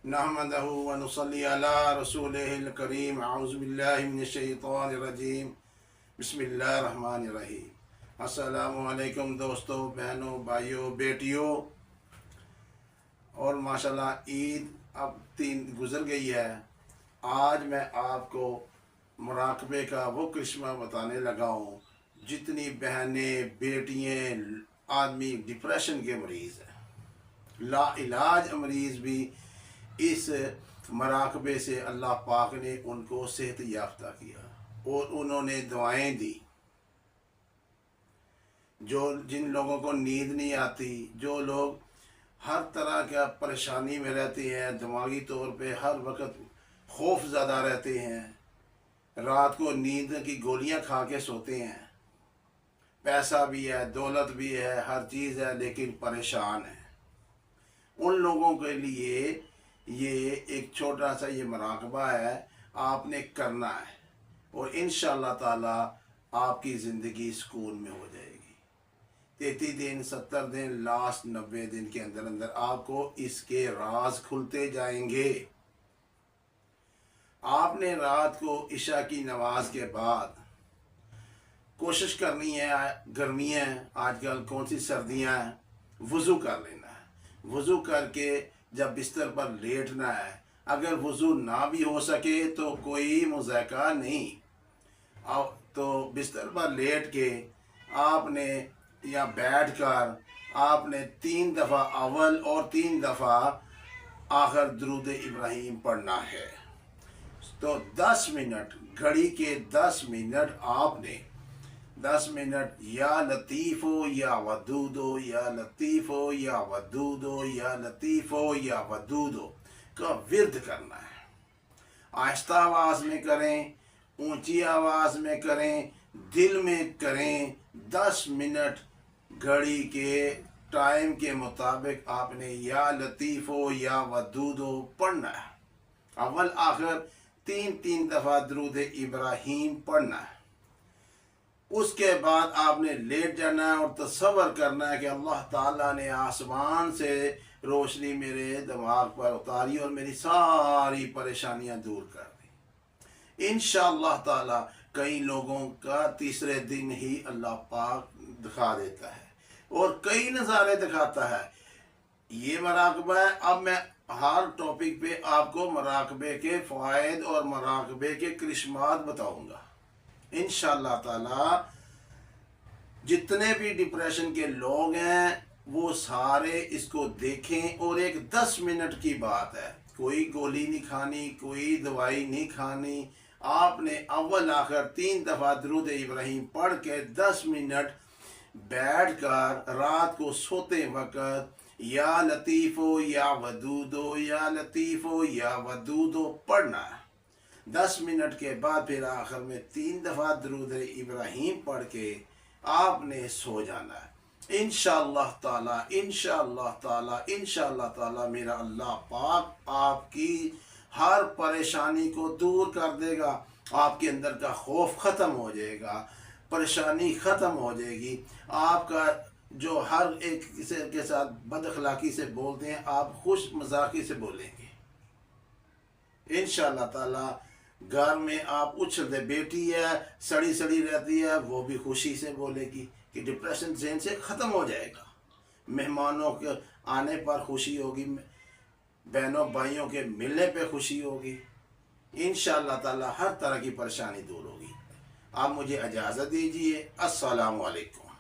नहमदहु व नुसल्ली अला रसूलिहिल करीम। अऊज़ु बिल्लाहि मिनश शैतानिर रजीम। बिस्मिल्लाहिर रहमानिर रहीम। अस्सलामु अलैकुम दोस्तों, बहनों, भाइयों, बेटियों। और माशाल्लाह ईद अब 3 गुज़र गई है। आज मैं आपको मुराकबे का वो करिश्मा बताने लगा हूँ। जितनी बहनें, बेटियाँ, आदमी डिप्रेशन के मरीज़ हैं, लाइलाज मरीज़ भी इस मराकबे से अल्लाह पाक ने उनको सेहत याफ्ता किया और उन्होंने दुआएं दी। जिन लोगों को नींद नहीं आती, जो लोग हर तरह का परेशानी में रहते हैं, दिमागी तौर पे हर वक्त खौफ ज़्यादा रहते हैं, रात को नींद की गोलियां खा के सोते हैं, पैसा भी है, दौलत भी है, हर चीज़ है, लेकिन परेशान है, उन लोगों के लिए ये एक छोटा सा ये मराकबा है, आपने करना है और इंशाअल्लाह ताला आपकी ज़िंदगी सुकून में हो जाएगी। 33 दिन, 70 दिन, लास्ट 90 दिन के अंदर अंदर आपको इसके राज खुलते जाएंगे। आपने रात को इशा की नमाज के बाद कोशिश करनी है, गर्मियाँ हैं आजकल, कौन सी सर्दियाँ हैं, वज़ू कर लेना है। वज़ू करके जब बिस्तर पर लेटना है, अगर वज़ू ना भी हो सके तो कोई मुज़ायका नहीं, तो बिस्तर पर लेट के आपने या बैठ कर आपने 3 दफ़ा अव्वल और 3 दफ़ा आखिर दुरूद इब्राहीम पढ़ना है। तो 10 मिनट, घड़ी के 10 मिनट आपने 10 मिनट या लतीफ़ो या वदूदो, या लतीफ़ो या वदूदो, या लतीफ़ो या वदूदो का विर्द करना है। आहिस्ता आवाज़ में करें, ऊंची आवाज़ में करें, दिल में करें। 10 मिनट घड़ी के टाइम के मुताबिक आपने या लतीफ़ो या वदूदो पढ़ना है। अव्वल आखिर 3 दफ़ा दुरूद इब्राहीम पढ़ना है। उसके बाद आपने लेट जाना है और तसव्वुर करना है कि अल्लाह ताला ने आसमान से रोशनी मेरे दिमाग पर उतारी और मेरी सारी परेशानियां दूर कर दी। इंशाअल्लाह ताला कई लोगों का तीसरे दिन ही अल्लाह पाक दिखा देता है और कई नज़ारे दिखाता है। ये मराकबा है। अब मैं हर टॉपिक पे आपको मराकबे के फ़वाइद और मराकबे के करिश्मात बताऊंगा। इंशाअल्लाह ताला जितने भी डिप्रेशन के लोग हैं वो सारे इसको देखें। और एक 10 मिनट की बात है, कोई गोली नहीं खानी, कोई दवाई नहीं खानी। आपने अव्वल आखिर 3 दफ़ा दुरूद इब्राहीम पढ़ के 10 मिनट बैठ कर रात को सोते वक़्त या लतीफ़ो या वदूदो, या लतीफ़ो या वदूदो पढ़ना है। 10 मिनट के बाद फिर आखिर में 3 दफ़ा दुरूद इब्राहीम पढ़ के आपने सो जाना है। इंशाअल्लाह ताला, इंशाअल्लाह ताला, इंशाअल्लाह ताला मेरा अल्लाह पाक आपकी हर परेशानी को दूर कर देगा। आपके अंदर का खौफ ख़त्म हो जाएगा, परेशानी ख़त्म हो जाएगी। आपका जो हर एक के साथ बदअखलाक़ी से बोलते हैं, आप खुश मजाकी से बोलेंगे। इंशाअल्लाह ताला घर में आप उछलते, बेटी है सड़ी सड़ी रहती है, वो भी खुशी से बोलेगी कि डिप्रेशन ज़हन से ख़त्म हो जाएगा। मेहमानों के आने पर खुशी होगी, बहनों भाइयों के मिलने पे खुशी होगी। इंशाअल्लाह ताला हर तरह की परेशानी दूर होगी। आप मुझे इजाज़त दीजिए। अस्सलामु अलैकुम।